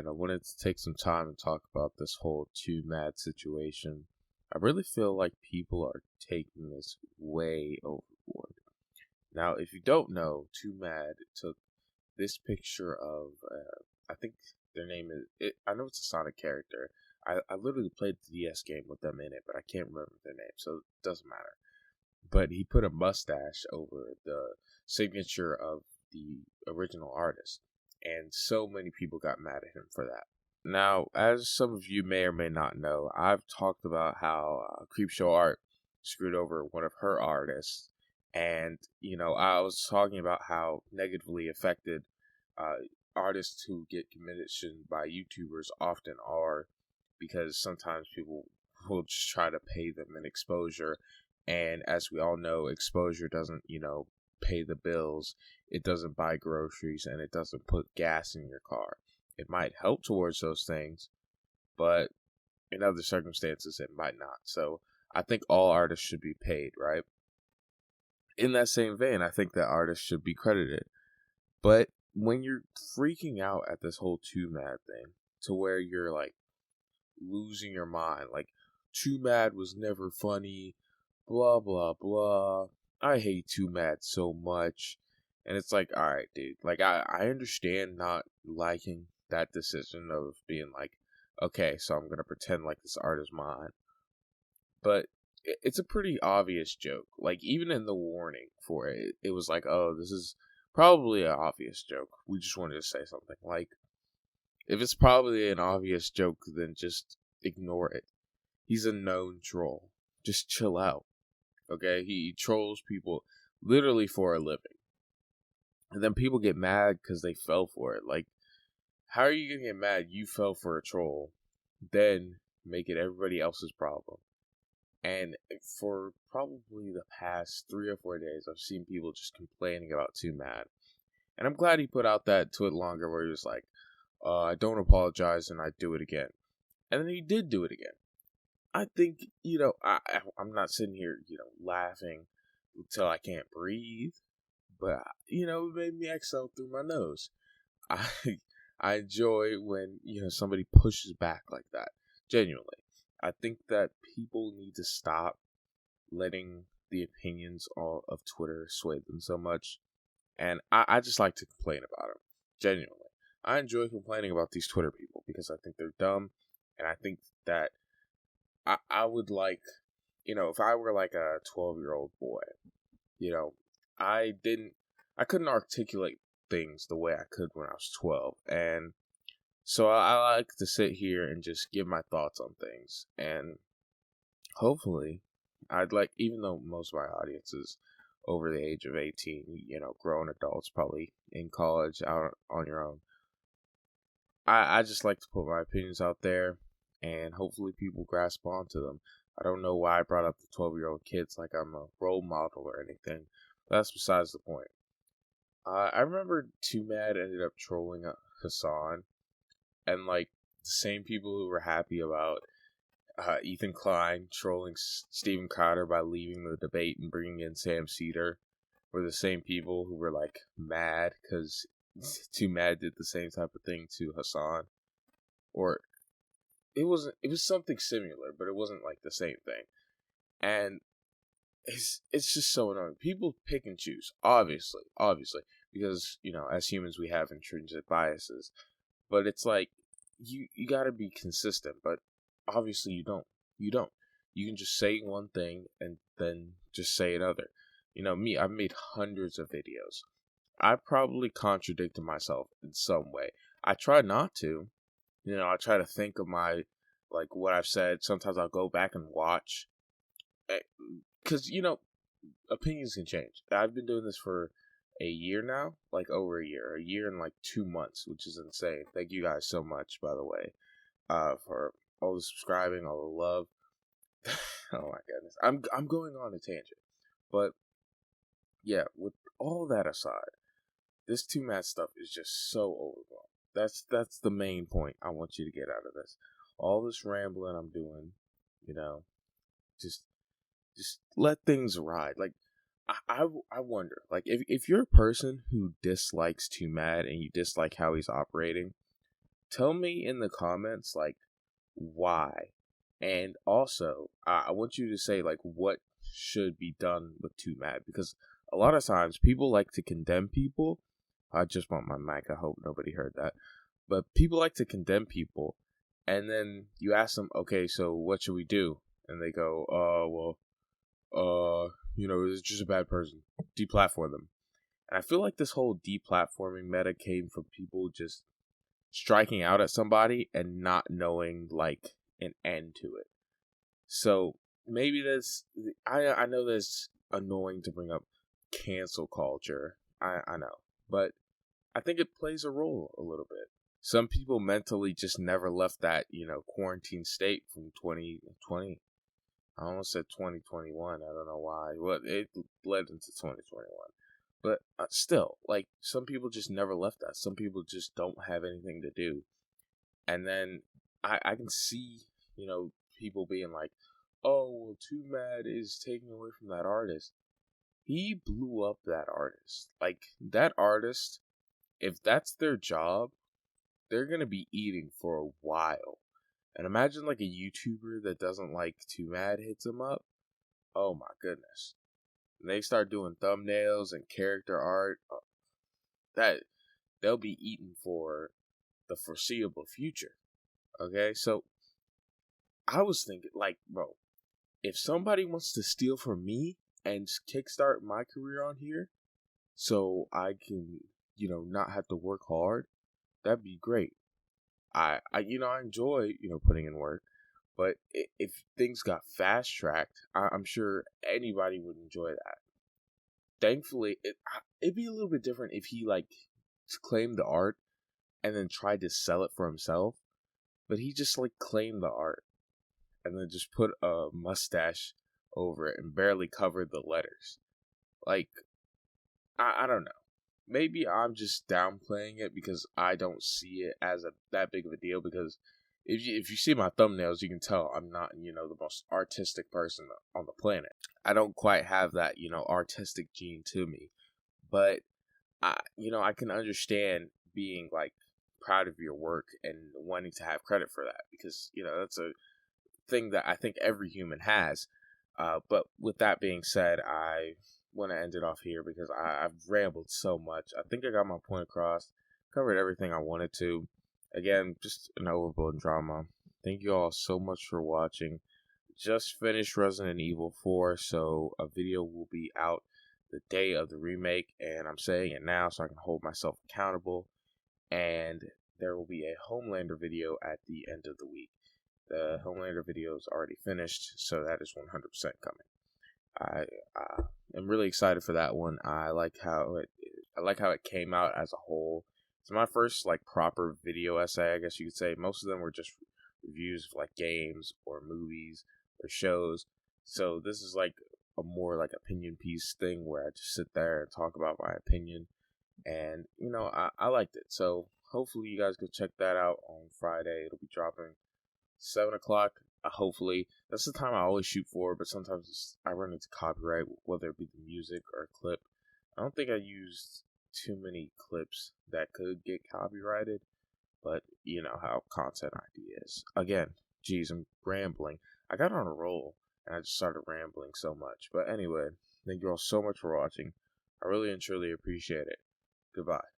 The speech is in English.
and I wanted to take some time and talk about this whole Twomad situation. I really feel like people are taking this way overboard. Now, if you don't know, Twomad took this picture of, I think their name is, I know it's a Sonic character. I literally played the DS game with them in it, but I can't remember their name, so it doesn't matter. But he put a mustache over the signature of the original artist, and so many people got mad at him for that. Now, as some of you may or may not know, I've talked about how Creepshow Art screwed over one of her artists, and I was talking about how negatively affected uh, artists who get commissioned by YouTubers often are, because sometimes people will just try to pay them an exposure. And as we all know, exposure doesn't, pay the bills. It doesn't buy groceries, and it doesn't put gas in your car. It might help towards those things, but in other circumstances, it might not. So I think all artists should be paid, right? In that same vein, I think that artists should be credited. But when you're freaking out at this whole Twomad thing, to where you're like losing your mind, like Twomad was never funny, blah blah blah. I hate Twomad so much. And it's like, alright, dude. Like I understand not liking that decision of being like, okay, so I'm gonna pretend like this art is mine. But it's a pretty obvious joke. Like, even in the warning for it, it was like, oh, this is probably an obvious joke. We just wanted to say something. Like, if it's probably an obvious joke, then just ignore it. He's a known troll. Just chill out. Okay? He trolls people literally for a living. And then people get mad because they fell for it. Like, how are you going to get mad you fell for a troll, then make it everybody else's problem? And for probably the past 3 or 4 days, I've seen people just complaining about Twomad. And I'm glad he put out that tweet longer where he was like, I don't apologize and I do it again. And then he did do it again. I think, I'm not sitting here, laughing until I can't breathe. But, it made me exhale through my nose. I enjoy when, somebody pushes back like that. Genuinely. I think that people need to stop letting the opinions of Twitter sway them so much. And I just like to complain about them. Genuinely. I enjoy complaining about these Twitter people because I think they're dumb. And I think that I would like, if I were like a 12-year-old boy, I couldn't articulate things the way I could when I was 12. And so I like to sit here and just give my thoughts on things. And hopefully, I'd like, even though most of my audience is over the age of 18, grown adults, probably in college, out on your own, I just like to put my opinions out there, and hopefully people grasp onto them. I don't know why I brought up the 12-year-old kids like I'm a role model or anything. But that's besides the point. I remember Twomad ended up trolling Hassan, and like the same people who were happy about Ethan Klein trolling Steven Crowder by leaving the debate and bringing in Sam Cedar were the same people who were like mad because Twomad did the same type of thing to Hassan. Or it was something similar, but it wasn't like the same thing. And it's just so annoying. People pick and choose, obviously, because as humans we have intrinsic biases. But it's like you got to be consistent, but obviously you don't. You can just say one thing and then just say another. Me, I've made hundreds of videos. I probably contradicted myself in some way. I try not to. I try to think of what I've said. Sometimes I'll go back and watch. Because, opinions can change. I've been doing this for a year now. Like, over a year. A year and, 2 months, which is insane. Thank you guys so much, by the way, for all the subscribing, all the love. Oh, my goodness. I'm going on a tangent. But, yeah, with all that aside, this Twomad stuff is just so overblown. That's the main point I want you to get out of this. All this rambling I'm doing, just let things ride. Like, I wonder, like, if you're a person who dislikes Twomad and you dislike how he's operating, tell me in the comments, like, why. And also, I want you to say, like, what should be done with Twomad, because a lot of times people like to condemn people. I just want my mic. I hope nobody heard that. But people like to condemn people, and then you ask them, okay, so what should we do? And they go, it's just a bad person. Deplatform them. And I feel like this whole deplatforming meta came from people just striking out at somebody and not knowing, like, an end to it. So maybe I know that's annoying to bring up cancel culture. I know. But I think it plays a role a little bit. Some people mentally just never left that, quarantine state from 2020. I almost said 2021. I don't know why. Well, it led into 2021. But still, like, some people just never left that. Some people just don't have anything to do. And then I can see, people being like, oh, well, Twomad is taking away from that artist. He blew up that artist. Like, that artist, if that's their job, they're going to be eating for a while. And imagine, like, a YouTuber that doesn't like Twomad hits him up. Oh, my goodness. And they start doing thumbnails and character art. That they'll be eating for the foreseeable future. Okay? So, I was thinking, like, bro, if somebody wants to steal from me and kickstart my career on here so I can, not have to work hard, that'd be great. I enjoy, putting in work, but if things got fast tracked, I'm sure anybody would enjoy that. Thankfully, it'd be a little bit different if he, like, claimed the art and then tried to sell it for himself, but he just, like, claimed the art and then just put a mustache over it and barely covered the letters. Like, I don't know. Maybe I'm just downplaying it because I don't see it as that big of a deal. Because if you see my thumbnails, you can tell I'm not, the most artistic person on the planet. I don't quite have that, artistic gene to me. But I can understand being, like, proud of your work and wanting to have credit for that, because that's a thing that I think every human has. But with that being said, I want to end it off here because I've rambled so much. I think I got my point across, covered everything I wanted to. Again, just an overblown drama. Thank you all so much for watching. Just finished Resident Evil 4, so a video will be out the day of the remake, and I'm saying it now so I can hold myself accountable. And there will be a Homelander video at the end of the week. The Homelander video is already finished, so that is 100% coming. I am really excited for that one. I like how it came out as a whole. It's my first, like, proper video essay, I guess you could say. Most of them were just reviews of, like, games or movies or shows. So this is like a more, like, opinion piece thing where I just sit there and talk about my opinion. And I liked it. So hopefully you guys can check that out on Friday. It'll be dropping 7 o'clock. Hopefully, that's the time I always shoot for, but sometimes I run into copyright, whether it be the music or a clip. I don't think I used too many clips that could get copyrighted, but you know how content ID is. Again, geez, I'm rambling. I got on a roll, and I just started rambling so much. But anyway, thank you all so much for watching. I really and truly appreciate it. Goodbye.